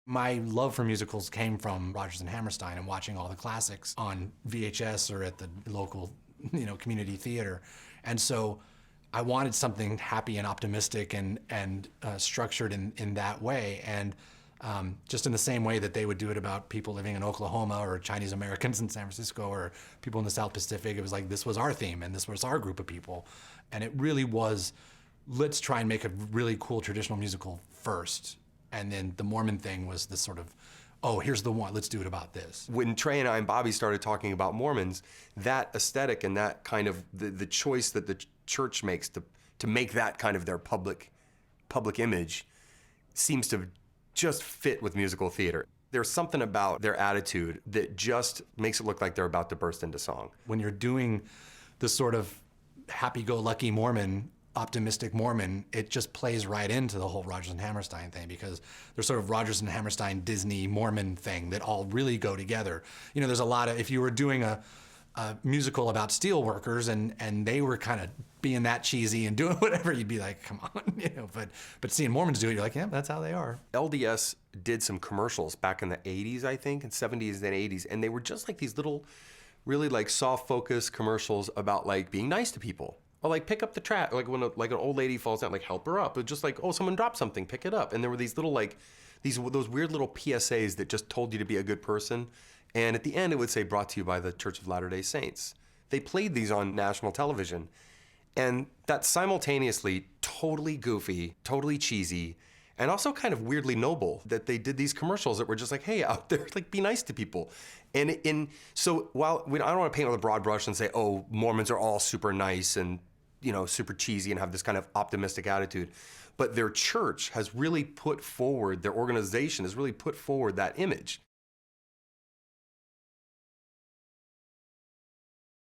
My love for musicals came from Rodgers and Hammerstein and watching all the classics on VHS or at the local, community theater. And so I wanted something happy and optimistic and structured in that way. And just in the same way that they would do it about people living in Oklahoma or Chinese Americans in San Francisco or people in the South Pacific, it was like this was our theme and this was our group of people. And it really was, let's try and make a really cool traditional musical first. And then the Mormon thing was this sort of, oh, here's the one, let's do it about this. When Trey and I and Bobby started talking about Mormons, that aesthetic and that kind of the choice that the church makes to make that kind of their public image seems to just fit with musical theater. There's something about their attitude that just makes it look like they're about to burst into song. When you're doing the sort of happy-go-lucky Mormon, optimistic Mormon, it just plays right into the whole Rodgers and Hammerstein thing, because there's sort of Rodgers and Hammerstein, Disney, Mormon thing that all really go together. There's a lot of, if you were doing a musical about steel workers and they were kind of being that cheesy and doing whatever, you'd be like, come on, but seeing Mormons do it, you're like, yeah, that's how they are. LDS did some commercials back in the 80s, I think, and 70s and 80s, and they were just like these little, really like soft focus commercials about like being nice to people. Or like pick up the trash, like when like an old lady falls down, like help her up. It's just like, oh, someone dropped something, pick it up. And there were these little like, those weird little PSAs that just told you to be a good person. And at the end it would say, brought to you by the Church of Latter-day Saints. They played these on national television. And that's simultaneously totally goofy, totally cheesy, and also kind of weirdly noble that they did these commercials that were just like, hey, out there, like be nice to people. And so while I don't want to paint with a broad brush and say, oh, Mormons are all super nice and super cheesy and have this kind of optimistic attitude, but their church has really put forward, their organization has really put forward that image.